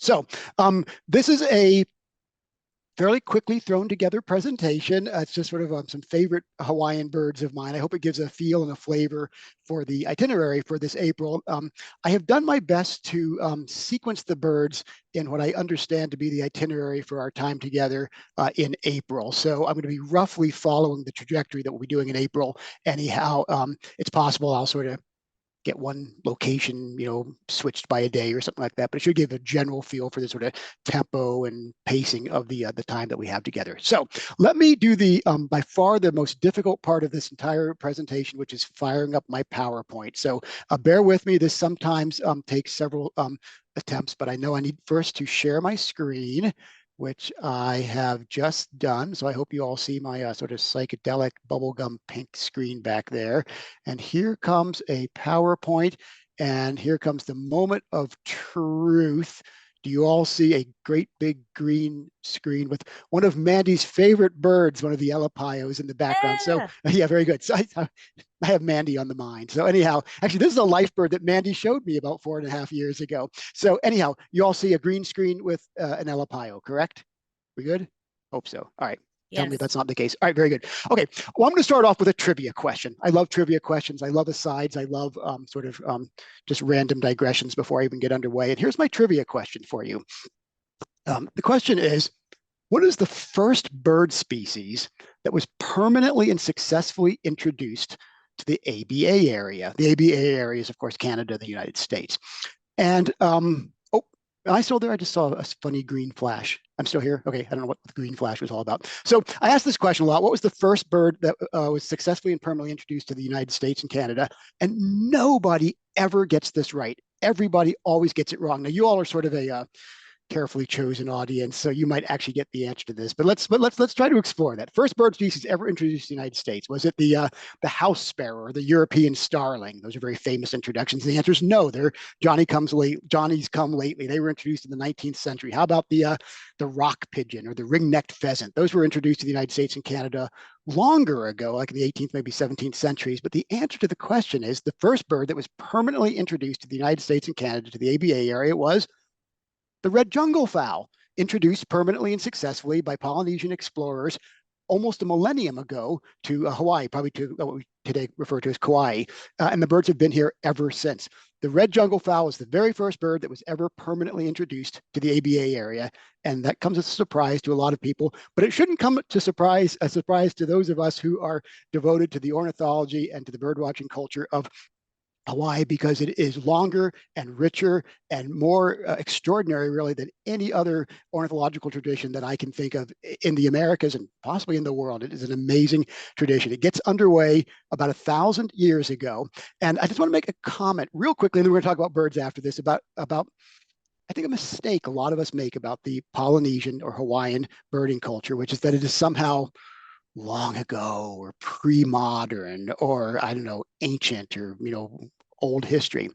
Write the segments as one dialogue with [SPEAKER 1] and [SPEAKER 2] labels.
[SPEAKER 1] So this is a fairly quickly thrown together presentation. It's just sort of some favorite Hawaiian birds of mine. I hope it gives a feel and a flavor for the itinerary for this April. I have done my best to sequence the birds in what I understand to be the itinerary for our time together in April. So I'm going to be roughly following the trajectory that we'll be doing in April. Anyhow, it's possible I'll sort of get one location, switched by a day or something like that. But it should give a general feel for the sort of tempo and pacing of the time that we have together. So let me do the by far the most difficult part of this entire presentation, which is firing up my PowerPoint. So bear with me. This sometimes takes several attempts, but I know I need first to share my screen, which I have just done. So I hope you all see my sort of psychedelic bubblegum pink screen back there. And here comes a PowerPoint, and here comes the moment of truth. Do you all see a great big green screen with one of Mandy's favorite birds, one of the Alipayos in the background?
[SPEAKER 2] Yeah.
[SPEAKER 1] So yeah, very good. So I have Mandy on the mind. So anyhow, actually, this is a life bird that Mandy showed me about 4.5 years ago. So anyhow, you all see a green screen with an Alipayo, correct? We good? Hope so. All right. Tell me
[SPEAKER 2] Yes.
[SPEAKER 1] that's not the case. All right, very good. Okay, well, I'm going to start off with a trivia question. I love trivia questions. I love asides. I love just random digressions before I even get underway. And here's my trivia question for you. The question is, what is the first bird species that was permanently and successfully introduced to the ABA area? The ABA area is, of course, Canada, the United States. And am I still there? I just saw a funny green flash. I'm still here. Okay, I don't know what the green flash was all about. So I asked this question a lot. What was the first bird that was successfully and permanently introduced to the United States and Canada? And nobody ever gets this right. Everybody always gets it wrong. Now, you all are sort of a carefully chosen audience, so you might actually get the answer to this. But let's try to explore that. First bird species ever introduced to the United States, was it the house sparrow or the European starling? Those are very famous introductions. The answer is no. They're Johnny's come lately. They were introduced in the 19th century. How about the rock pigeon or the ring-necked pheasant? Those were introduced to the United States and Canada longer ago, like in the 18th, maybe 17th centuries. But the answer to the question is the first bird that was permanently introduced to the United States and Canada, to the ABA area, was the red jungle fowl, introduced permanently and successfully by Polynesian explorers almost a millennium ago to Hawaii, probably to what we today refer to as Kauai. And the birds have been here ever since. The red jungle fowl is the very first bird that was ever permanently introduced to the ABA area. And that comes as a surprise to a lot of people, but it shouldn't come a surprise to those of us who are devoted to the ornithology and to the bird watching culture of Hawaii, because it is longer and richer and more extraordinary, really, than any other ornithological tradition that I can think of in the Americas and possibly in the world. It is an amazing tradition. It gets underway about 1,000 years ago. And I just want to make a comment real quickly, and then we're going to talk about birds after this, about I think a mistake a lot of us make about the Polynesian or Hawaiian birding culture, which is that it is somehow long ago or pre-modern or I don't know, ancient or old history.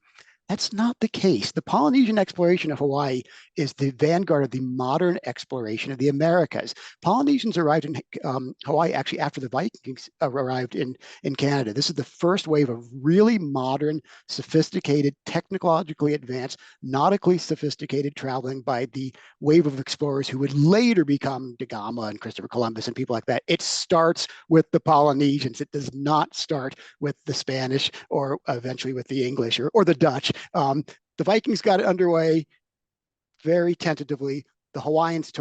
[SPEAKER 1] That's not the case. The Polynesian exploration of Hawaii is the vanguard of the modern exploration of the Americas. Polynesians arrived in Hawaii actually after the Vikings arrived in Canada. This is the first wave of really modern, sophisticated, technologically advanced, nautically sophisticated traveling by the wave of explorers who would later become Da Gama and Christopher Columbus and people like that. It starts with the Polynesians. It does not start with the Spanish or eventually with the English or the Dutch. The Vikings got it underway very tentatively. The Polynesians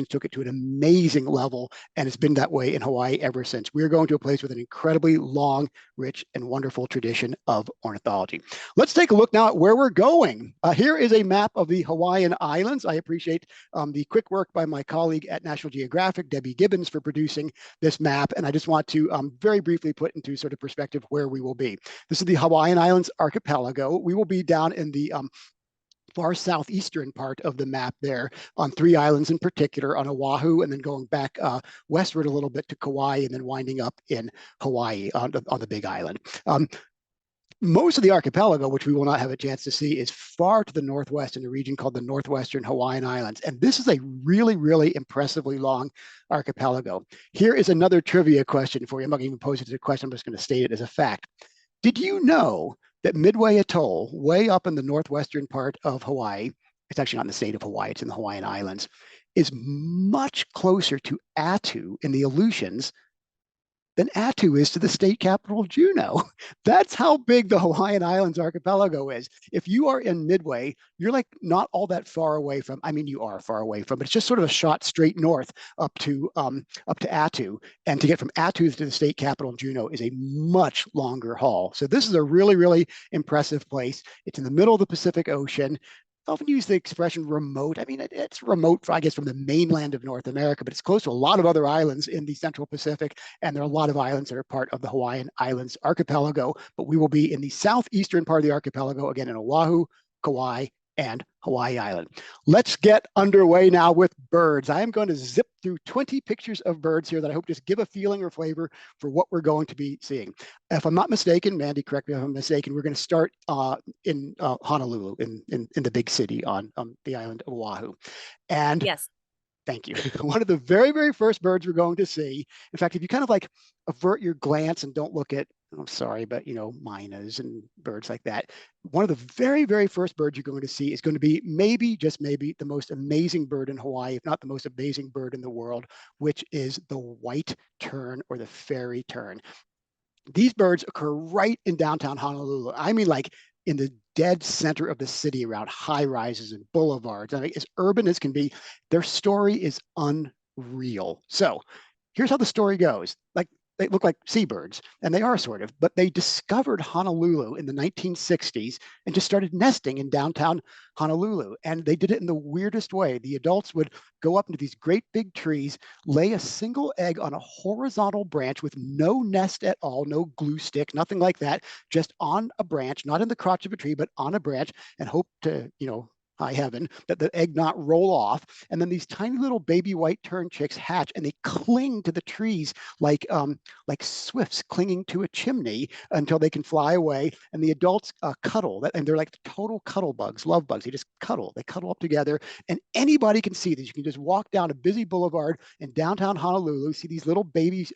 [SPEAKER 1] took it to an amazing level, and it's been that way in Hawaii ever since. We're going to a place with an incredibly long, rich, and wonderful tradition of ornithology. Let's take a look now at where we're going. Here is a map of the Hawaiian Islands. I appreciate the quick work by my colleague at National Geographic, Debbie Gibbons, for producing this map. And I just want to very briefly put into sort of perspective where we will be. This is the Hawaiian Islands archipelago. We will be down in the far southeastern part of the map there on 3 islands in particular, on Oahu, and then going back westward a little bit to Kauai, and then winding up in Hawaii on the Big Island. Most of the archipelago, which we will not have a chance to see, is far to the northwest in a region called the Northwestern Hawaiian Islands. And this is a really, really impressively long archipelago. Here is another trivia question for you. I'm not going to even pose it as a question. I'm just going to state it as a fact. Did you know that Midway Atoll, way up in the northwestern part of Hawaii, it's actually not in the state of Hawaii, it's in the Hawaiian Islands, is much closer to Attu in the Aleutians than Attu is to the state capital of Juneau. That's how big the Hawaiian Islands archipelago is. If you are in Midway, you're like not all that far away from, I mean, you are far away from, but it's just sort of a shot straight north up to Attu. And to get from Attu to the state capital of Juneau is a much longer haul. So this is a really, really impressive place. It's in the middle of the Pacific Ocean. I often use the expression remote. I mean, it's remote, I guess, from the mainland of North America, but it's close to a lot of other islands in the Central Pacific. And there are a lot of islands that are part of the Hawaiian Islands archipelago, but we will be in the southeastern part of the archipelago, again, in Oahu, Kauai, and Hawaii Island. Let's get underway now with birds. I am going to zip through 20 pictures of birds here that I hope just give a feeling or flavor for what we're going to be seeing. If I'm not mistaken, Mandy, correct me if I'm mistaken, we're going to start in Honolulu, in the big city on the island of Oahu. And
[SPEAKER 2] yes.
[SPEAKER 1] Thank you. One of the very, very first birds we're going to see, in fact, if you kind of like avert your glance and don't look at, I'm sorry, but mynas and birds like that, one of the very, very first birds you're going to see is going to be maybe, just maybe, the most amazing bird in Hawaii, if not the most amazing bird in the world, which is the white tern or the fairy tern. These birds occur right in downtown Honolulu. I mean, like in the dead center of the city around high rises and boulevards. I mean, as urban as can be. Their story is unreal. So here's how the story goes. Like, they look like seabirds, and they are sort of, but they discovered Honolulu in the 1960s and just started nesting in downtown Honolulu. And they did it in the weirdest way. The adults would go up into these great big trees, lay a single egg on a horizontal branch with no nest at all, no glue stick, nothing like that, just on a branch, not in the crotch of a tree, but on a branch, and hope to, high heaven, that the egg not roll off. And then these tiny little baby white tern chicks hatch, and they cling to the trees like swifts clinging to a chimney until they can fly away. And the adults cuddle, and they're like total cuddle bugs, love bugs. They just cuddle. They cuddle up together, and anybody can see this. You can just walk down a busy boulevard in downtown Honolulu, see these little baby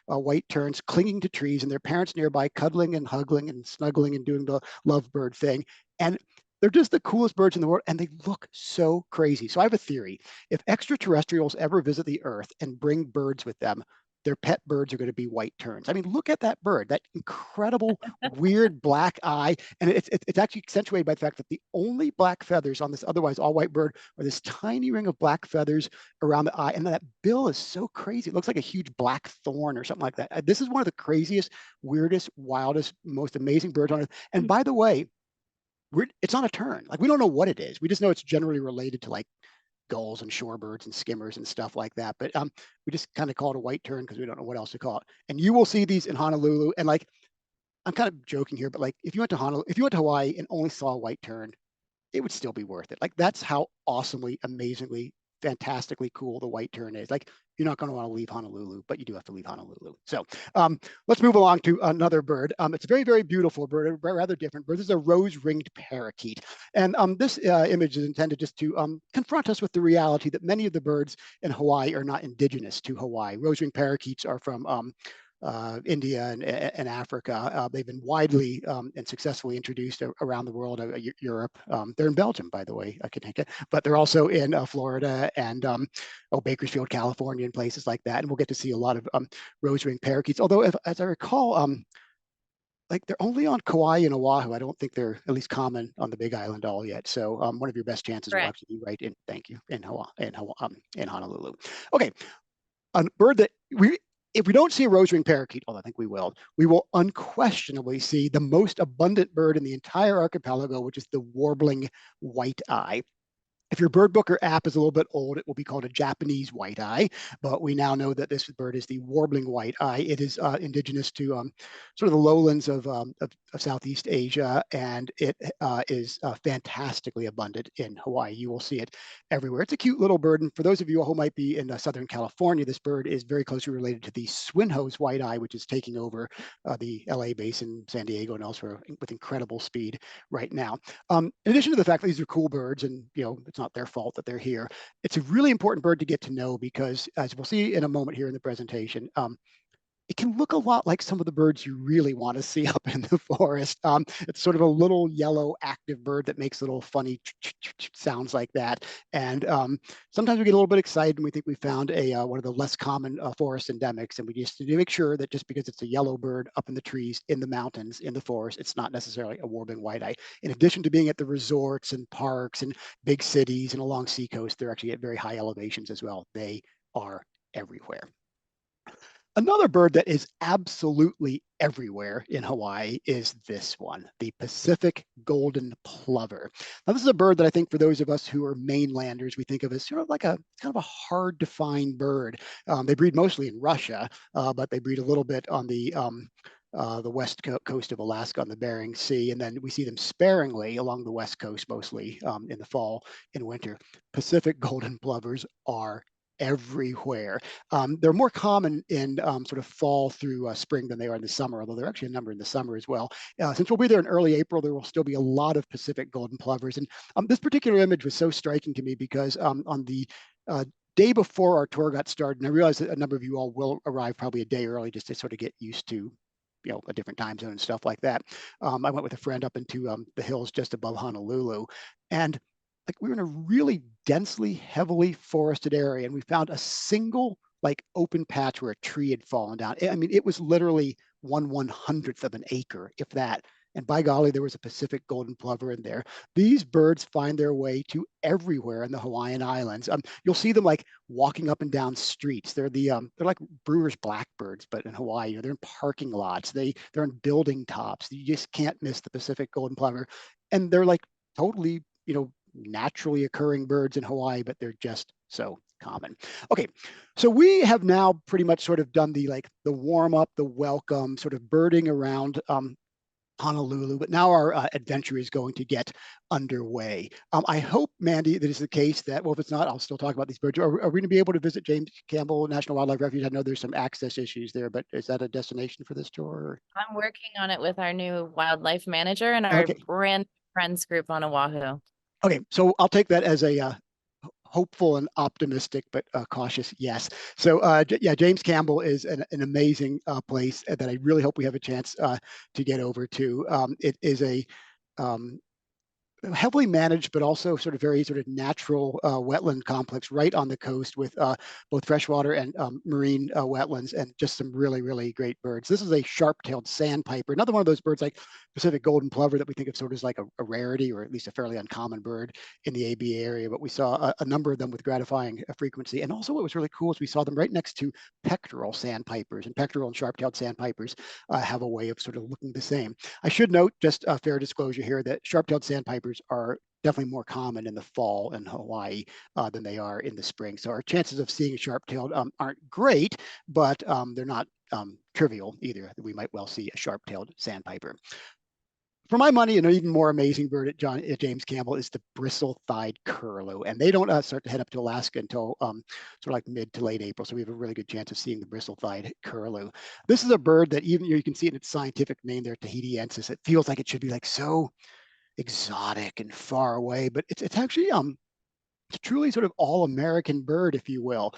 [SPEAKER 1] white terns clinging to trees, and their parents nearby cuddling and hugging and snuggling and doing the lovebird thing. And they're just the coolest birds in the world, and they look so crazy. So I have a theory. If extraterrestrials ever visit the Earth and bring birds with them, their pet birds are going to be white terns. I mean, look at that bird, that incredible, weird black eye. And it's actually accentuated by the fact that the only black feathers on this otherwise all white bird are this tiny ring of black feathers around the eye. And that bill is so crazy. It looks like a huge black thorn or something like that. This is one of the craziest, weirdest, wildest, most amazing birds on Earth. And by the way, it's not a tern. Like, we don't know what it is. We just know it's generally related to like gulls and shorebirds and skimmers and stuff like that. But we just kind of call it a white tern because we don't know what else to call it. And you will see these in Honolulu. And like, I'm kind of joking here, but like, if you went to Hawaii and only saw a white tern, it would still be worth it. Like, that's how awesomely, amazingly, fantastically cool the white tern is. Like, you're not going to want to leave Honolulu, but you do have to leave Honolulu. So let's move along to another bird. It's a very, very beautiful bird, a rather different bird. This is a rose-ringed parakeet. And this image is intended just to confront us with the reality that many of the birds in Hawaii are not indigenous to Hawaii. Rose-ringed parakeets are from India and Africa. They've been widely and successfully introduced around the world, Europe. They're in Belgium, by the way, I can take it, but they're also in Florida and Bakersfield, California, and places like that. And we'll get to see a lot of rose-ringed parakeets. Although, as I recall, like, they're only on Kauai and Oahu. I don't think they're at least common on the Big Island all yet. So one of your best chances will actually be right in. Thank you, in Honolulu. Okay, a bird that if we don't see a rose-ringed parakeet, although I think we will unquestionably see the most abundant bird in the entire archipelago, which is the warbling white-eye. If your bird booker app is a little bit old, it will be called a Japanese white-eye, but we now know that this bird is the warbling white-eye. It is indigenous to sort of the lowlands of Southeast Asia, and it is fantastically abundant in Hawaii. You will see it everywhere. It's a cute little bird, and for those of you who might be in Southern California, this bird is very closely related to the swinhoe's white-eye, which is taking over the LA basin, San Diego, and elsewhere with incredible speed right now. In addition to the fact that these are cool birds, and it's not their fault that they're here, it's a really important bird to get to know because, as we'll see in a moment here in the presentation, it can look a lot like some of the birds you really want to see up in the forest. It's sort of a little yellow active bird that makes little funny sounds like that. And sometimes we get a little bit excited and we think we found one of the less common forest endemics. And we just need to make sure that just because it's a yellow bird up in the trees, in the mountains, in the forest, it's not necessarily a warbling white-eye. In addition to being at the resorts and parks and big cities and along seacoast, they're actually at very high elevations as well. They are everywhere. Another bird that is absolutely everywhere in Hawaii is this one, the Pacific golden plover. Now, this is a bird that I think for those of us who are mainlanders, we think of as sort of like a kind of a hard to find bird. They breed mostly in Russia, but they breed a little bit on the west coast of Alaska on the Bering Sea, and then we see them sparingly along the west coast, mostly in the fall and winter. Pacific golden plovers are everywhere. They're more common in sort of fall through spring than they are in the summer, although there are actually a number in the summer as well. Since we'll be there in early April, there will still be a lot of Pacific golden plovers. And this particular image was so striking to me because on the day before our tour got started, and I realize that a number of you all will arrive probably a day early just to sort of get used to a different time zone and stuff like that. I went with a friend up into the hills just above Honolulu, and like we were in a really densely, heavily forested area, and we found a single like open patch where a tree had fallen down. I mean, it was literally 1/100th of an acre, if that. And by golly, there was a Pacific golden plover in there. These birds find their way to everywhere in the Hawaiian Islands. You'll see them like walking up and down streets. They're like Brewer's blackbirds, but in Hawaii. They're in parking lots. They're in building tops. You just can't miss the Pacific golden plover, and they're like totally naturally occurring birds in Hawaii, but they're just so common. Okay, so we have now pretty much sort of done the warm up, the welcome, sort of birding around Honolulu, but now our adventure is going to get underway. I hope, Mandy, that is the case that, well, if it's not, I'll still talk about these birds. Are we going to be able to visit James Campbell National Wildlife Refuge? I know there's some access issues there, but is that a destination for this tour?
[SPEAKER 2] I'm working on it with our new wildlife manager and our brand friends group on Oahu.
[SPEAKER 1] Okay, so I'll take that as a hopeful and optimistic, but cautious yes. So yeah, James Campbell is an amazing place that I really hope we have a chance to get over to. It is a heavily managed, but also sort of very sort of natural wetland complex right on the coast with both freshwater and marine wetlands, and just some really, really great birds. This is a sharp-tailed sandpiper, another one of those birds like Pacific golden plover that we think of sort of as like a rarity, or at least a fairly uncommon bird in the ABA area. But we saw a number of them with gratifying frequency. And also what was really cool is we saw them right next to petrol sandpipers, and petrol and sharp-tailed sandpipers have a way of sort of looking the same. I should note, just a fair disclosure here, that sharp-tailed sandpipers are definitely more common in the fall in Hawaii than they are in the spring. So our chances of seeing a sharp-tailed aren't great, but they're not trivial either. We might well see a sharp-tailed sandpiper. For my money, an even more amazing bird at James Campbell is the Bristle Thide curlew, and they don't start to head up to Alaska until sort of like mid to late April. So we have a really good chance of seeing the Bristle Thide curlew. This is a bird that even you can see in its scientific name there, Tahitiensis. It feels like it should be like so exotic and far away, but it's actually it's truly sort of all-American bird, if you will.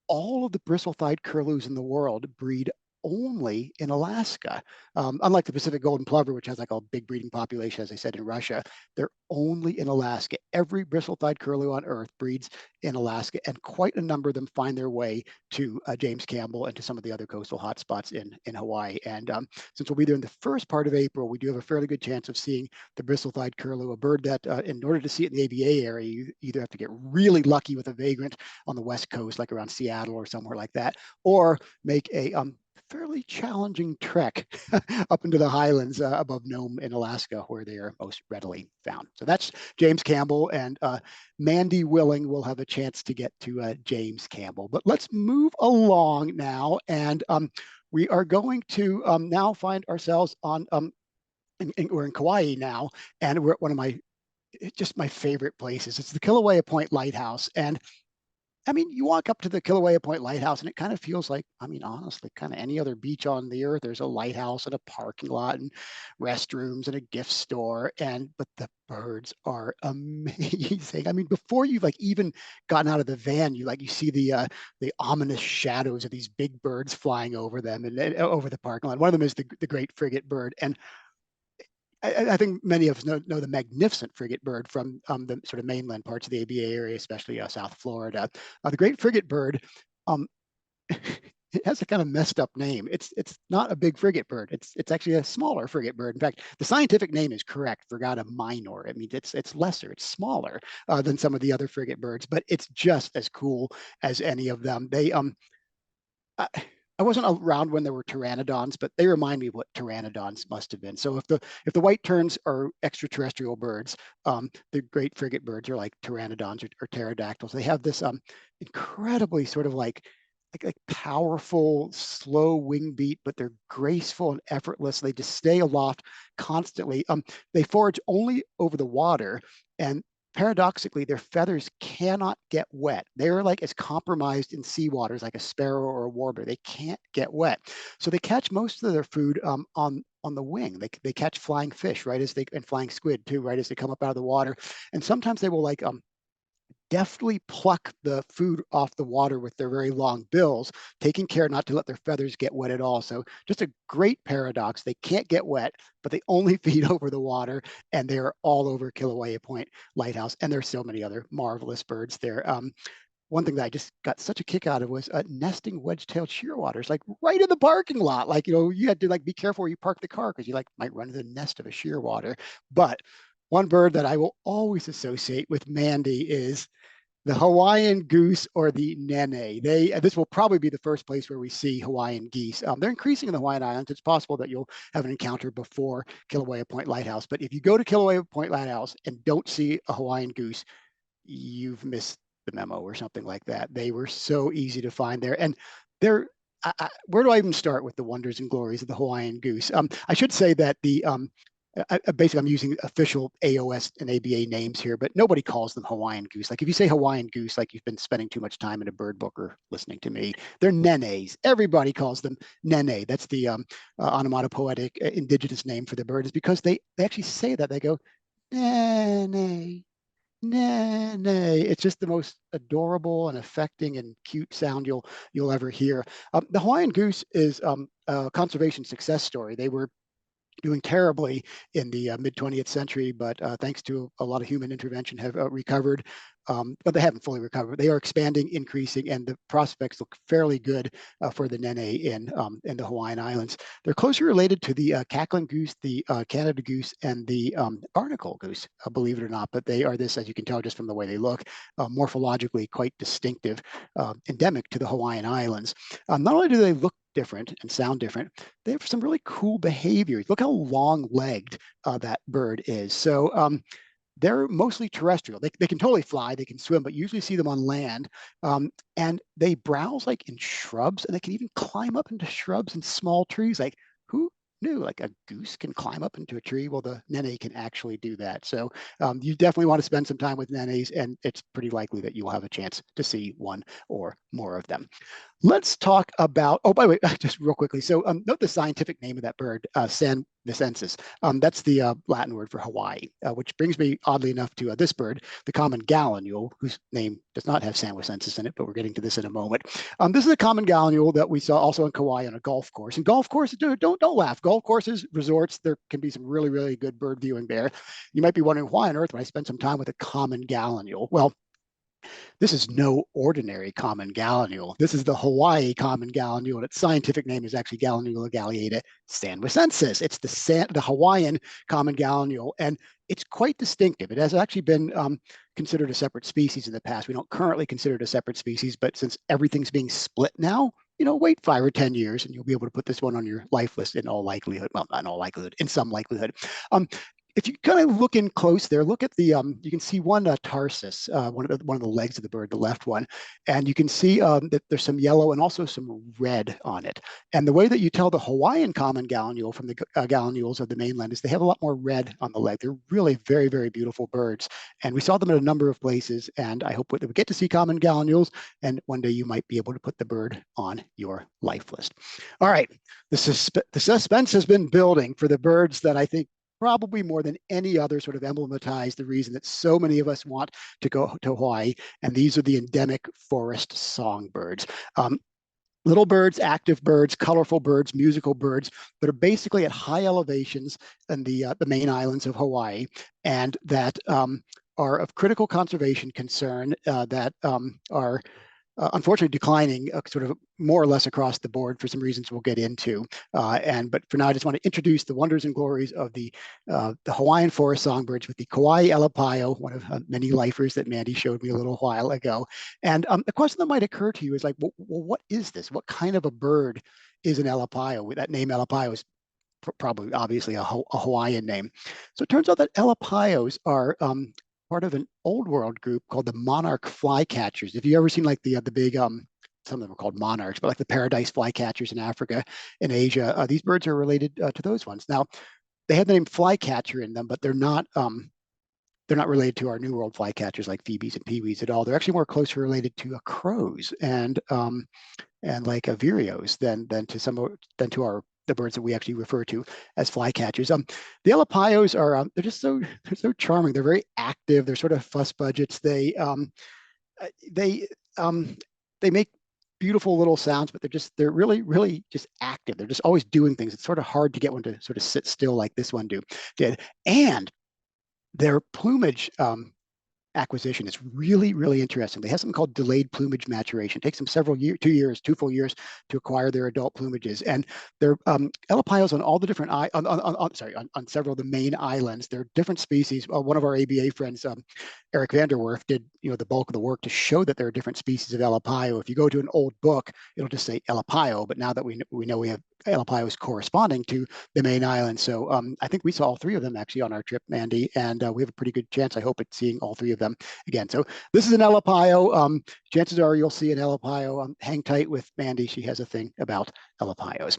[SPEAKER 1] All of the bristle-thide curlews in the world breed only in Alaska. Unlike the Pacific golden plover, which has like a big breeding population, as I said, in Russia, they're only in Alaska. Every bristle-thide curlew on Earth breeds in Alaska, and quite a number of them find their way to James Campbell and to some of the other coastal hotspots in Hawaii. And since we'll be there in the first part of April, we do have a fairly good chance of seeing the bristle-thide curlew, a bird that in order to see it in the ABA area, you either have to get really lucky with a vagrant on the West Coast, like around Seattle or somewhere like that, or make a fairly challenging trek up into the highlands above Nome in Alaska, where they are most readily found. So that's James Campbell, and Mandy willing, will have a chance to get to James Campbell. But let's move along now, and we are going to now find ourselves on, we're in Kauai now, and we're at one of my favorite places. It's the Kilauea Point Lighthouse, and I mean, you walk up to the Kilauea Point Lighthouse and it kind of feels like, I mean, honestly, kind of any other beach on the earth. There's a lighthouse and a parking lot and restrooms and a gift store. But the birds are amazing. I mean, before you've like even gotten out of the van, you see the ominous shadows of these big birds flying over them and over the parking lot. One of them is the great frigate bird. And I think many of us know the magnificent frigate bird from the sort of mainland parts of the ABA area, especially South Florida. The great frigate bird, um, it has a kind of messed up name. It's not a big frigate bird. It's actually a smaller frigate bird. In fact, the scientific name is correct, Frigata minor. I mean, it's lesser, it's smaller than some of the other frigate birds, but it's just as cool as any of them. I wasn't around when there were pteranodons, but they remind me of what pteranodons must have been. So if the white terns are extraterrestrial birds, the great frigate birds are like pteranodons or pterodactyls. They have this incredibly sort of like powerful, slow wing beat, but they're graceful and effortless. They just stay aloft constantly. They forage only over the water, and paradoxically, their feathers cannot get wet. They're like as compromised in seawaters like a sparrow or a warbler. They can't get wet. So they catch most of their food on the wing. They catch flying fish and flying squid too, right as they come up out of the water. And sometimes they will like deftly pluck the food off the water with their very long bills, taking care not to let their feathers get wet at all. So just a great paradox. They can't get wet, but they only feed over the water, and they're all over Kilauea Point Lighthouse. And there's so many other marvelous birds there. One thing that I just got such a kick out of was nesting wedge-tailed shearwaters, like right in the parking lot. Like, you had to like be careful where you park the car because you like might run into the nest of a shearwater. But one bird that I will always associate with Mandy is the Hawaiian goose or the nene. This will probably be the first place where we see Hawaiian geese. They're increasing in the Hawaiian Islands. It's possible that you'll have an encounter before Kilauea Point Lighthouse. But if you go to Kilauea Point Lighthouse and don't see a Hawaiian goose, you've missed the memo or something like that. They were so easy to find there. And they're where do I even start with the wonders and glories of the Hawaiian goose? I should say that basically, I'm using official AOS and ABA names here, but nobody calls them Hawaiian goose. Like if you say Hawaiian goose, like you've been spending too much time in a bird book or listening to me. They're nenes. Everybody calls them nene. That's the onomatopoetic indigenous name for the bird, is because they actually say that. They go, nene, nene. It's just the most adorable and affecting and cute sound you'll ever hear. The Hawaiian goose is a conservation success story. They were doing terribly in the mid 20th century, but thanks to a lot of human intervention have recovered. But they haven't fully recovered. They are expanding, increasing, and the prospects look fairly good for the nene in the Hawaiian Islands. They're closely related to the cackling goose, the Canada goose, and the barnacle goose, believe it or not. But they are this, as you can tell just from the way they look, morphologically quite distinctive, endemic to the Hawaiian Islands. Not only do they look different and sound different, they have some really cool behaviors. Look how long-legged that bird is. So they're mostly terrestrial. They can totally fly, they can swim, but usually see them on land. And they browse like in shrubs, and they can even climb up into shrubs and small trees. Like, who knew like a goose can climb up into a tree? Well, the nene can actually do that. So you definitely want to spend some time with nenes, and it's pretty likely that you'll have a chance to see one or more of them. Let's talk about, oh, by the way, just real quickly. So note the scientific name of that bird, Sandvicensis. That's the Latin word for Hawaii, which brings me, oddly enough, to this bird, the common gallinule, whose name does not have Sandvicensis in it, but we're getting to this in a moment. This is a common gallinule that we saw also in Kauai on a golf course. And golf courses, don't laugh. Golf courses, resorts, there can be some really, really good bird viewing there. You might be wondering, why on earth would I spend some time with a common gallinule? Well, this is no ordinary common gallinule. This is the Hawaii common gallinule, and its scientific name is actually Gallinule galliata sandwicensis. It's the Hawaiian common gallinule, and it's quite distinctive. It has actually been considered a separate species in the past. We don't currently consider it a separate species, but since everything's being split now, wait 5 or 10 years and you'll be able to put this one on your life list in all likelihood. Well, not in all likelihood, in some likelihood. if you kind of look in close there, look at the you can see one tarsus, one of the legs of the bird, the left one, and you can see that there's some yellow and also some red on it. And the way that you tell the Hawaiian common gallinule from the gallinules of the mainland is they have a lot more red on the leg. They're really very, very beautiful birds, and we saw them in a number of places. And I hope that we get to see common gallinules, and one day you might be able to put the bird on your life list. All right, the suspense has been building for the birds that I think probably more than any other sort of emblematize the reason that so many of us want to go to Hawaii. And these are the endemic forest songbirds. Little birds, active birds, colorful birds, musical birds that are basically at high elevations in the main islands of Hawaii, and that are of critical conservation concern, that are unfortunately declining sort of more or less across the board for some reasons we'll get into. But for now, I just want to introduce the wonders and glories of the Hawaiian forest songbirds with the Kawaii Alipayo, one of many lifers that Mandy showed me a little while ago. And the question that might occur to you is like, well, what is this? What kind of a bird is an Alipayo? That name Alipayo is probably obviously a Hawaiian name. So it turns out that Alipayos are part of an old world group called the monarch flycatchers. If you ever seen like the big some of them are called monarchs, but like the paradise flycatchers in Africa and Asia, these birds are related to those ones. Now, they have the name flycatcher in them, but they're not related to our New World flycatchers like phoebes and peewees at all. They're actually more closely related to crows and like vireos than to the birds that we actually refer to as flycatchers. The Alipayos are they're so charming. They're very active. They're sort of fuss budgets. They make beautiful little sounds, but they're really just active. They're just always doing things. It's sort of hard to get one to sort of sit still like this one did. And their plumage acquisition is really interesting. They have something called delayed plumage maturation. It takes them two full years to acquire their adult plumages. And they're Alipayos on all the different on several of the main islands. They're different species. One of our ABA friends, Eric Vanderwerf, did the bulk of the work to show that there are different species of Alipayo. If you go to an old book, it'll just say Alipayo, but now that we know we have Alipayos corresponding to the main island. So I think we saw all three of them actually on our trip, Mandy, and we have a pretty good chance, I hope, at seeing all three of them again. So this is an Alipayo. Chances are you'll see an Alipayo. Hang tight with Mandy. She has a thing about Alipayos.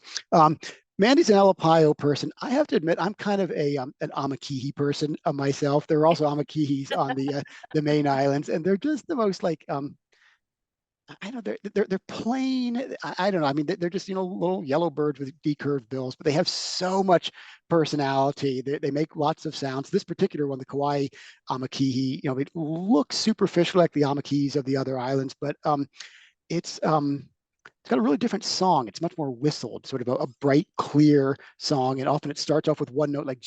[SPEAKER 1] Mandy's an Alipayo person. I have to admit, I'm kind of an Amakihi person myself. There are also Amakihis on the main islands, and they're just the most like I know they're plain. I don't know. I mean, they're just little yellow birds with decurved bills, but they have so much personality. They make lots of sounds. This particular one, the Kawaii Amakihi, it looks superficial like the Amakihis of the other islands, but it's got a really different song. It's much more whistled, sort of a bright, clear song, and often it starts off with one note like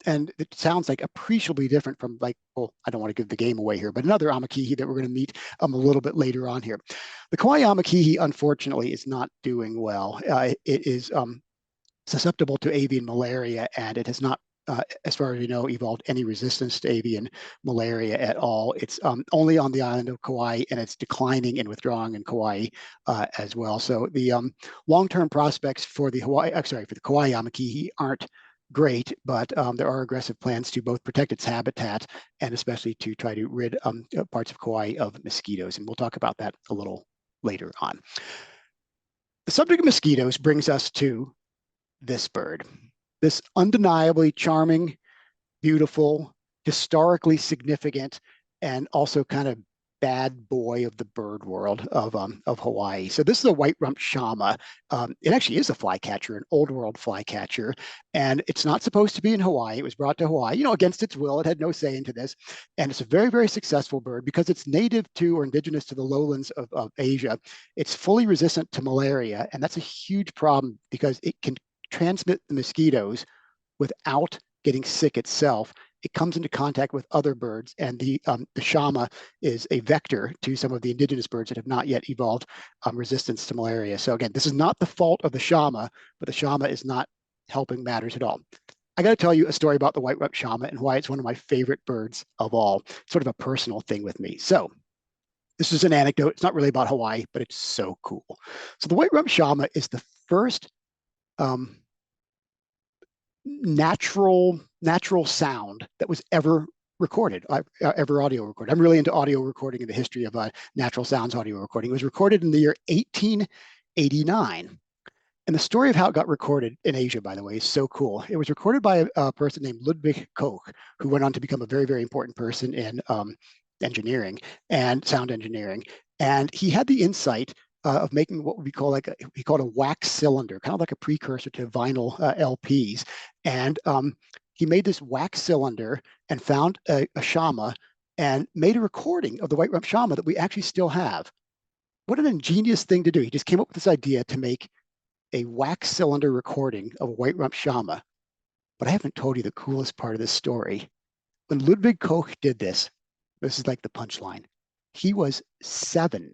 [SPEAKER 1] and it sounds like appreciably different from like, well, I don't want to give the game away here, but another Amakihi that we're going to meet a little bit later on here. The Kawaii Amakihi, unfortunately, is not doing well. It is susceptible to avian malaria, and it has not, as far as we know, evolved any resistance to avian malaria at all. It's only on the island of Kauai, and it's declining and withdrawing in Kauai as well. So the long-term prospects for the Kawaii Amakihi aren't great, but there are aggressive plans to both protect its habitat and especially to try to rid parts of Kauai of mosquitoes. And we'll talk about that a little later on. The subject of mosquitoes brings us to this bird, this undeniably charming, beautiful, historically significant, and also kind of bad boy of the bird world of Hawaii. So this is a white-rumped shama. It actually is a flycatcher, an old world flycatcher, and it's not supposed to be in Hawaii. It was brought to Hawaii, against its will. It had no say into this, and it's a very, very successful bird because it's native to or indigenous to the lowlands of Asia. It's fully resistant to malaria, and that's a huge problem because it can transmit the mosquitoes without getting sick itself. It comes into contact with other birds, and the shama is a vector to some of the indigenous birds that have not yet evolved resistance to malaria. So again, this is not the fault of the shama, but the shama is not helping matters at all. I got to tell you a story about the white-rumped shama and why it's one of my favorite birds of all. It's sort of a personal thing with me. So this is an anecdote. It's not really about Hawaii, but it's so cool. So the white-rumped shama is the first natural natural sound that was ever recorded, ever audio recorded. I'm really into audio recording and the history of natural sounds audio recording. It was recorded in the year 1889. And the story of how it got recorded in Asia, by the way, is so cool. It was recorded by a person named Ludwig Koch, who went on to become a very, very important person in engineering and sound engineering. And he had the insight of making what we call he called a wax cylinder, kind of like a precursor to vinyl LPs. And he made this wax cylinder and found a shama and made a recording of the white rump shama that we actually still have. What an ingenious thing to do. He just came up with this idea to make a wax cylinder recording of a white rump shama. But I haven't told you the coolest part of this story. When Ludwig Koch did this is like the punchline. He was 7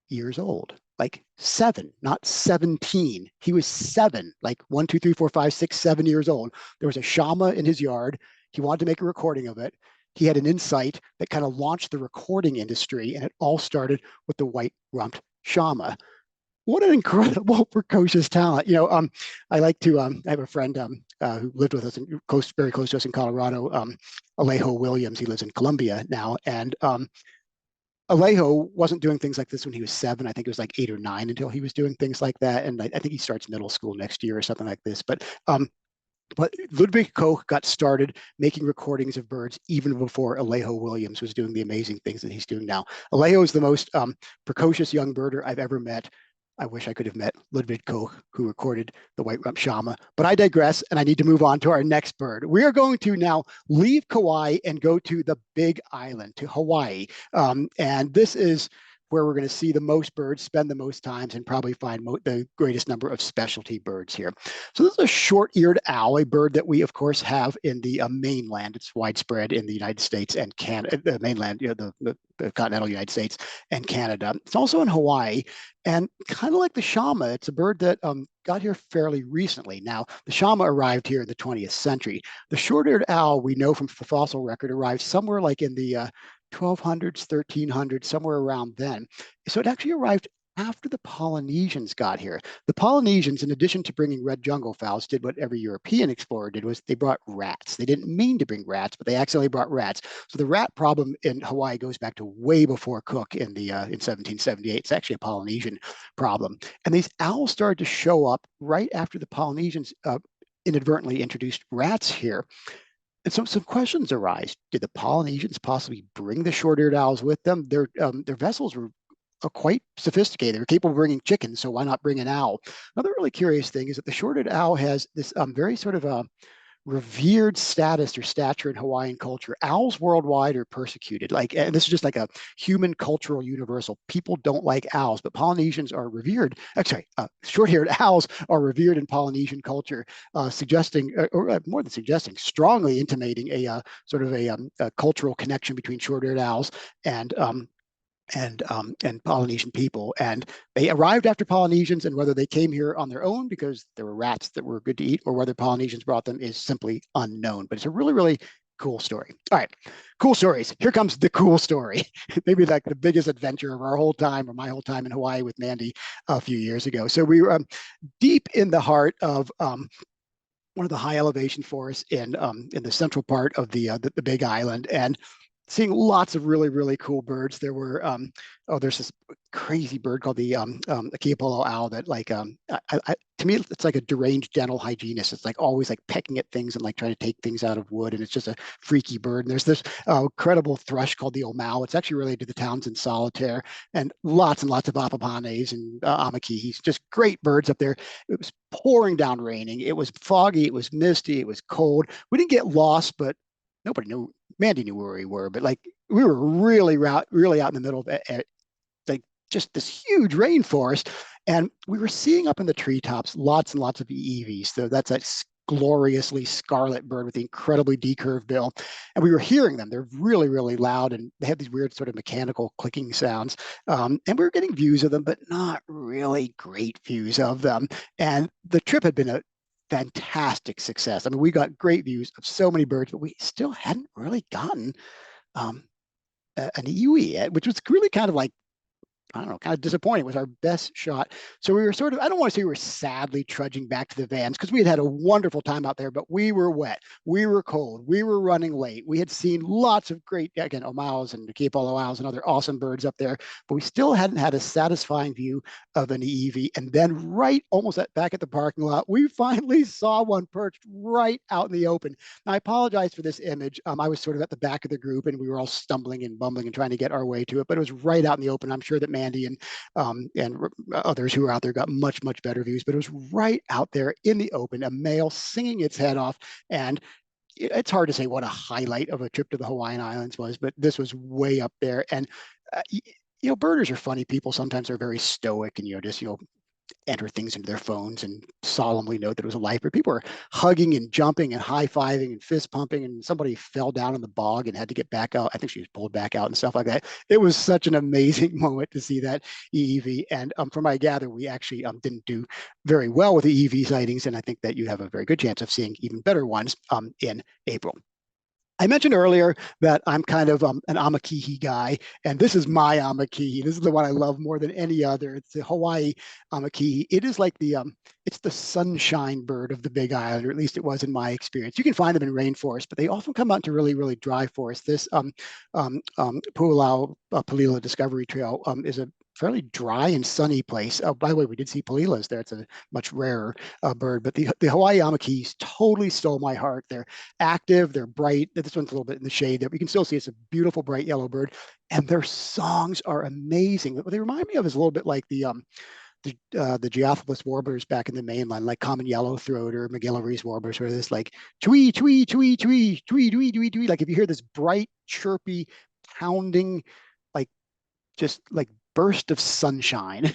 [SPEAKER 1] years old, like 7, not 17. He was 7, like 1, 2, 3, 4, 5, 6, 7 years old. There was a shama in his yard. He wanted to make a recording of it. He had an insight that kind of launched the recording industry, and it all started with the white rumped shama. What an incredible precocious talent. I like to, I have a friend who lived with us very close to us in Colorado, Alejo Williams. He lives in Colombia now. And Alejo wasn't doing things like this when he was 7. I think it was like 8 or 9 until he was doing things like that. And I think he starts middle school next year or something like this. But Ludwig Koch got started making recordings of birds even before Alejo Williams was doing the amazing things that he's doing now. Alejo is the most precocious young birder I've ever met. I wish I could have met Ludwig Koch, who recorded the white rump shama, but I digress, and I need to move on to our next bird. We are going to now leave Kauai and go to the Big Island, to Hawaii. And this is where we're going to see the most birds, spend the most times, and probably find the greatest number of specialty birds here. So this is a short-eared owl, a bird that we, of course, have in the mainland. It's widespread in the United States and Canada, the mainland, the continental United States and Canada. It's also in Hawaii. And kind of like the shama, it's a bird that got here fairly recently. Now, the shama arrived here in the 20th century. The short-eared owl, we know from the fossil record, arrived somewhere like in the 1200s, 1300s, somewhere around then. So it actually arrived after the Polynesians got here. The Polynesians, in addition to bringing red jungle fowls, did what every European explorer did, was they brought rats. They didn't mean to bring rats, but they accidentally brought rats. So the rat problem in Hawaii goes back to way before Cook in 1778. It's actually a Polynesian problem. And these owls started to show up right after the Polynesians inadvertently introduced rats here. And so some questions arise. Did the Polynesians possibly bring the short-eared owls with them? Their vessels were quite sophisticated. They were capable of bringing chickens, so why not bring an owl? Another really curious thing is that the short-eared owl has this very sort of revered status or stature in Hawaiian culture. Owls worldwide are persecuted. And this is just like a human cultural universal. People don't like owls, but Polynesians are revered. Short-haired owls are revered in Polynesian culture, suggesting, or more than suggesting, strongly intimating a sort of a cultural connection between short-haired owls and Polynesian people. And they arrived after Polynesians, and whether they came here on their own because there were rats that were good to eat, or whether Polynesians brought them is simply unknown. But it's a really, really cool story. All right, cool stories. Here comes the cool story. Maybe like the biggest adventure of our whole time, or my whole time in Hawaii with Mandy a few years ago. So we were deep in the heart of one of the high elevation forests in the central part of the Big Island, and seeing lots of really, really cool birds. There were, there's this crazy bird called the Akiapolo owl that to me, it's like a deranged dental hygienist. It's like always like pecking at things and like trying to take things out of wood. And it's just a freaky bird. And there's this incredible thrush called the Omau. It's actually related to the Townsend solitaire, and lots of Apapanes and Amakihis, just great birds up there. It was pouring down raining. It was foggy. It was misty. It was cold. We didn't get lost, but nobody knew. Mandy knew where we were, but like we were really out in the middle of like just this huge rainforest, and we were seeing up in the treetops lots and lots of EEVs. So that's that gloriously scarlet bird with the incredibly decurved bill, and we were hearing them. They're really, really loud, and they have these weird sort of mechanical clicking sounds. And we were getting views of them, but not really great views of them. And the trip had been a fantastic success. I mean, we got great views of so many birds, but we still hadn't really gotten an EUE yet, which was really kind of like I don't know, kind of disappointing. It was our best shot. So we were sort of, I don't want to say we were sadly trudging back to the vans because we had had a wonderful time out there, but we were wet. We were cold. We were running late. We had seen lots of great, again, Omaus and Cape Owls and other awesome birds up there, but we still hadn't had a satisfying view of an EEV. And then right almost back at the parking lot, we finally saw one perched right out in the open. Now, I apologize for this image. I was sort of at the back of the group and we were all stumbling and bumbling and trying to get our way to it, but it was right out in the open. I'm sure that Mandy and others who were out there got much, much better views, but it was right out there in the open, a male singing its head off. And it's hard to say what a highlight of a trip to the Hawaiian Islands was, but this was way up there. And, birders are funny people. Sometimes they're very stoic and, just, enter things into their phones and solemnly note that it was a life. But people were hugging and jumping and high-fiving and fist pumping, and somebody fell down in the bog and had to get back out. I think she was pulled back out and stuff like that. It was such an amazing moment to see that EEV. And from what I gather, we actually didn't do very well with the EEV sightings, and I think that you have a very good chance of seeing even better ones in April. I mentioned earlier that I'm kind of an Amakihi guy, and this is my Amakihi. This is the one I love more than any other. It's the Hawaii Amakihi. It is like it's the sunshine bird of the Big Island, or at least it was in my experience. You can find them in rainforest, but they often come out to really, really dry forest. This Pu'ulau Palila Discovery Trail is a fairly dry and sunny place. By the way, we did see palilas there. It's a much rarer bird, but the Hawaii Amakihis totally stole my heart. They're active, they're bright. This one's a little bit in the shade there, but you can still see it's a beautiful bright yellow bird, and their songs are amazing. What they remind me of is a little bit like the Geophilus warblers back in the mainland, like common yellowthroat or McGillivrays warblers, where this like twee, twee, twee, twee, twee, twee, twee, twee. Like if you hear this bright, chirpy, pounding, like just like burst of sunshine,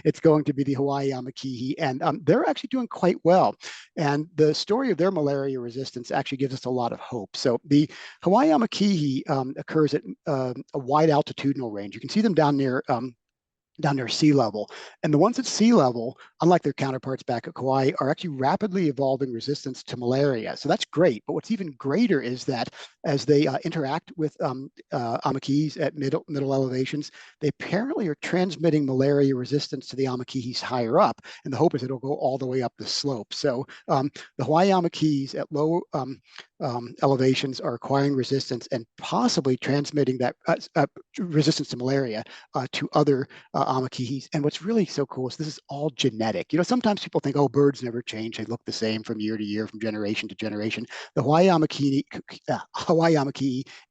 [SPEAKER 1] it's going to be the Hawaii Amakihi, and they're actually doing quite well. And the story of their malaria resistance actually gives us a lot of hope. So the Hawaii Amakihi occurs at a wide altitudinal range. You can see them down near sea level. And the ones at sea level, unlike their counterparts back at Kauai, are actually rapidly evolving resistance to malaria. So that's great. But what's even greater is that as they interact with Amakihis at middle elevations, they apparently are transmitting malaria resistance to the Amakihis higher up. And the hope is it'll go all the way up the slope. So the Hawaii Amakihis at low elevations are acquiring resistance and possibly transmitting that resistance to malaria to other Amakihis. And what's really so cool is this is all genetic. Sometimes people think, oh, birds never change. They look the same from year to year, from generation to generation. The Hawaii Amakihi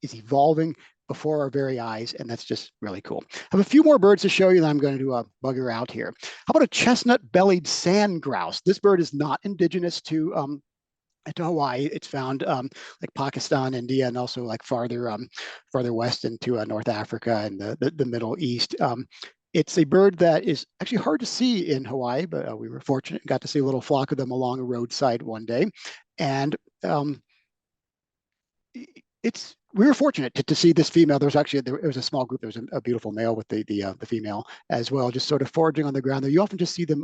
[SPEAKER 1] is evolving before our very eyes, and that's just really cool. I have a few more birds to show you, and I'm going to bugger out here. How about a chestnut-bellied sand grouse? This bird is not indigenous to Hawaii. It's found like Pakistan, India, and also like farther west into North Africa and the Middle East. It's a bird that is actually hard to see in Hawaii, but we were fortunate and got to see a little flock of them along a roadside one day. And we were fortunate to see this female. There was a small group. There was a beautiful male with the female as well, just sort of foraging on the ground there. You often just see them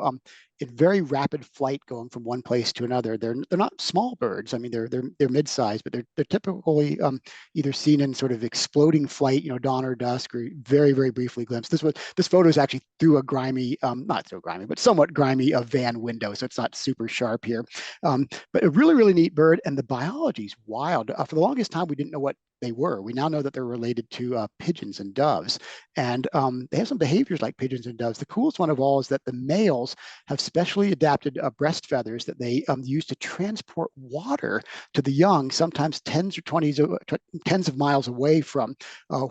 [SPEAKER 1] in very rapid flight going from one place to another. They're not small birds. I mean, they're mid-sized, but they're typically either seen in sort of exploding flight, dawn or dusk, or very, very briefly glimpsed. This photo is actually through a grimy, not so grimy, but somewhat grimy van window, so it's not super sharp here. But a really, really neat bird, and the biology is wild. For the longest time, we didn't know what they were. We now know that they're related to pigeons and doves, and they have some behaviors like pigeons and doves. The coolest one of all is that the males have specially adapted breast feathers that they use to transport water to the young, sometimes tens of miles away from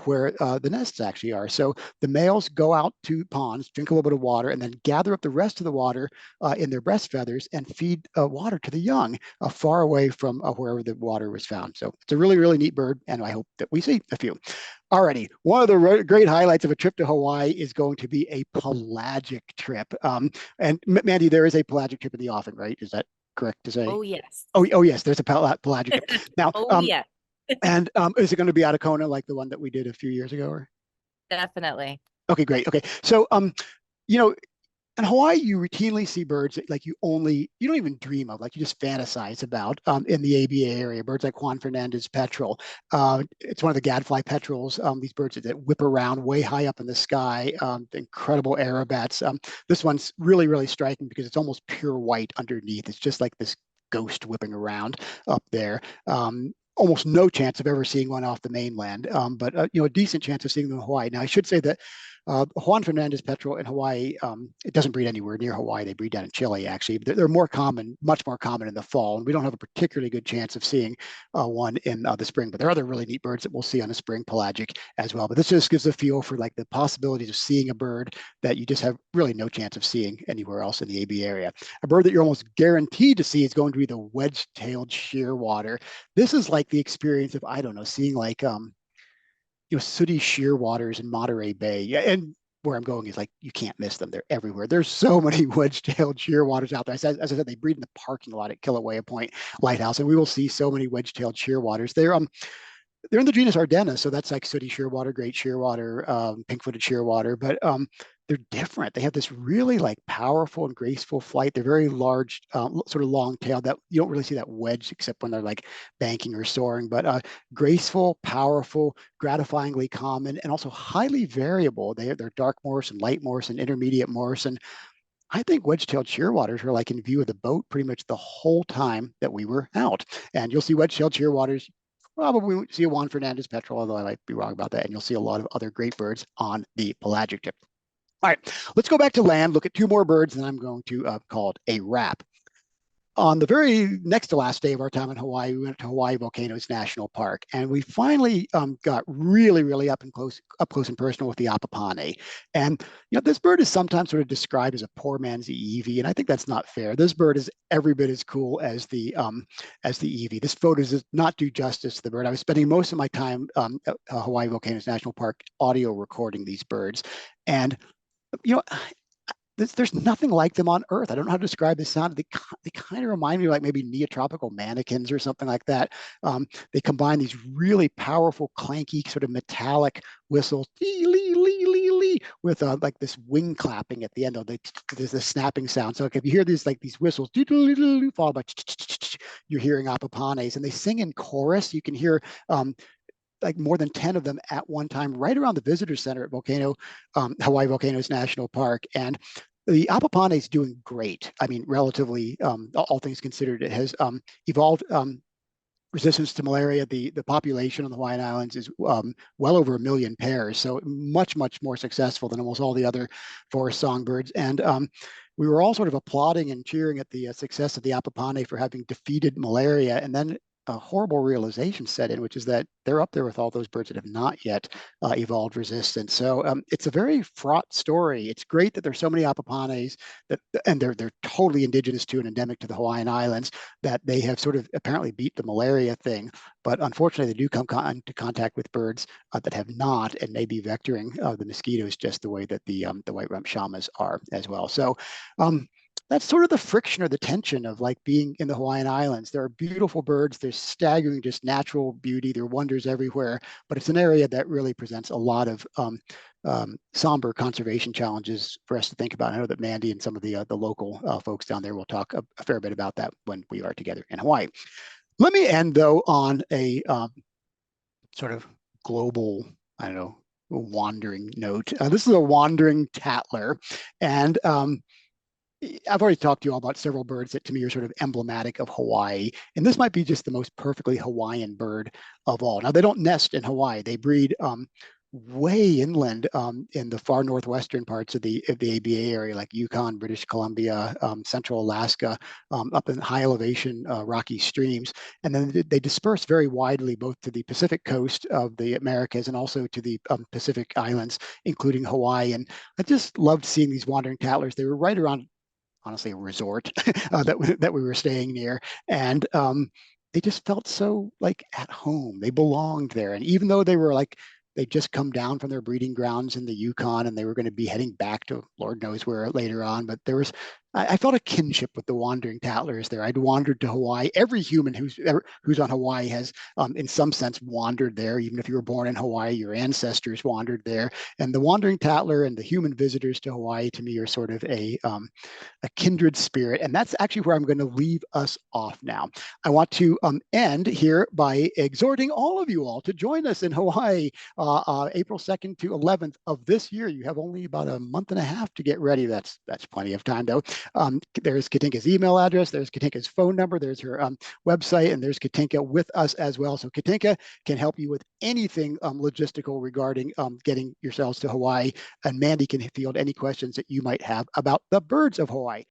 [SPEAKER 1] where the nests actually are. So the males go out to ponds, drink a little bit of water, and then gather up the rest of the water in their breast feathers and feed water to the young far away from wherever the water was found. So it's a really, really neat bird, and I hope that we see a few. Alrighty, one of the great highlights of a trip to Hawaii is going to be a pelagic trip. And Mandy, there is a pelagic trip in the offing, right? Is that correct to say?
[SPEAKER 2] Oh, yes.
[SPEAKER 1] Oh yes, there's a pelagic trip. Now,
[SPEAKER 2] yeah.
[SPEAKER 1] And is it going to be out of Kona like the one that we did a few years ago? Or?
[SPEAKER 2] Definitely.
[SPEAKER 1] Okay, great. Okay, so in Hawaii, you routinely see birds that like you don't even dream of, like you just fantasize about in the ABA area. Birds like Juan Fernandez petrel. It's one of the gadfly petrels. These birds that whip around way high up in the sky. Incredible aerobats. This one's really, really striking because it's almost pure white underneath. It's just like this ghost whipping around up there. Almost no chance of ever seeing one off the mainland, but a decent chance of seeing them in Hawaii. Now, I should say that Juan Fernandez petrel in Hawaii, it doesn't breed anywhere near Hawaii. They breed down in Chile, actually. They're more common, much more common in the fall, and we don't have a particularly good chance of seeing one in the spring. But there are other really neat birds that we'll see on the spring pelagic as well. But this just gives a feel for like the possibilities of seeing a bird that you just have really no chance of seeing anywhere else in the AB area. A bird that you're almost guaranteed to see is going to be the wedge-tailed shearwater. This is like the experience of, I don't know, seeing like sooty shearwaters in Monterey Bay. Yeah, and where I'm going is like you can't miss them. They're everywhere. There's so many wedge-tailed shearwaters out there. As I said, they breed in the parking lot at Kilauea Point Lighthouse, and we will see so many wedge-tailed shearwaters. They're in the genus Ardena, so that's like sooty shearwater, great shearwater, pink-footed shearwater, but they're different. They have this really like powerful and graceful flight. They're very large, sort of long tail that you don't really see that wedge except when they're like banking or soaring, but graceful, powerful, gratifyingly common, and also highly variable. They're dark Morse and light Morse and intermediate Morse. And I think wedge-tailed shearwaters were like in view of the boat pretty much the whole time that we were out. And you'll see wedge-tailed shearwaters. Probably won't see a Juan Fernandez petrel, although I might be wrong about that. And you'll see a lot of other great birds on the pelagic tip. All right, let's go back to land, look at two more birds, and I'm going to call it a wrap. On the very next to last day of our time in Hawaii, we went to Hawaii Volcanoes National Park, and we finally got really, really up close and personal with the Apapane. And this bird is sometimes sort of described as a poor man's Eevee, and I think that's not fair. This bird is every bit as cool as the Eevee. This photo does not do justice to the bird. I was spending most of my time at Hawaii Volcanoes National Park audio recording these birds, and there's nothing like them on Earth. I don't know how to describe the sound. They kind of remind me of like maybe neotropical mannequins or something like that. They combine these really powerful, clanky, sort of metallic whistles, lee, lee, lee, lee, lee, with like this wing clapping at the end of there's the snapping sound. So like, if you hear these whistles, followed by you're hearing Apapanes, and they sing in chorus. You can hear like more than 10 of them at one time right around the visitor center at Hawaii Volcanoes National Park. And the Apapane is doing great. I mean, relatively, all things considered, it has evolved resistance to malaria. The population on the Hawaiian Islands is well over 1 million pairs, so much, much more successful than almost all the other forest songbirds. And we were all sort of applauding and cheering at the success of the Apapane for having defeated malaria. And then a horrible realization set in, which is that they're up there with all those birds that have not yet evolved resistance. So it's a very fraught story. It's great that there's so many Apapanes and they're totally indigenous to and endemic to the Hawaiian Islands, that they have sort of apparently beat the malaria thing. But unfortunately, they do come into contact with birds that have not, and may be vectoring the mosquitoes just the way that the white rump shamas are as well. So that's sort of the friction or the tension of like being in the Hawaiian Islands. There are beautiful birds. There's staggering, just natural beauty. There are wonders everywhere, but it's an area that really presents a lot of somber conservation challenges for us to think about. I know that Mandy and some of the local folks down there will talk a fair bit about that when we are together in Hawaii. Let me end though on a sort of global, I don't know, wandering note. This is a wandering tattler, and I've already talked to you all about several birds that to me are sort of emblematic of Hawaii, and this might be just the most perfectly Hawaiian bird of all. Now, they don't nest in Hawaii. They breed way inland in the far northwestern parts of the ABA area, like Yukon, British Columbia, central Alaska, up in high elevation rocky streams. And then they disperse very widely, both to the Pacific coast of the Americas and also to the Pacific Islands, including Hawaii. And I just loved seeing these wandering tattlers. They were right around, honestly, a resort that we were staying near. And they just felt so like at home. They belonged there. And even though they were like, they'd just come down from their breeding grounds in the Yukon and they were going to be heading back to Lord knows where later on, but there was I felt a kinship with the wandering tattlers there. I'd wandered to Hawaii. Every human who's on Hawaii has, in some sense, wandered there. Even if you were born in Hawaii, your ancestors wandered there. And the wandering tattler and the human visitors to Hawaii, to me, are sort of a kindred spirit. And that's actually where I'm going to leave us off now. I want to end here by exhorting all of you all to join us in Hawaii, April 2nd to 11th of this year. You have only about a month and a half to get ready. That's plenty of time, though. There's Katinka's email address, there's Katinka's phone number, there's her website, and there's Katinka with us as well. So Katinka can help you with anything logistical regarding getting yourselves to Hawaii, and Mandy can field any questions that you might have about the birds of Hawaii.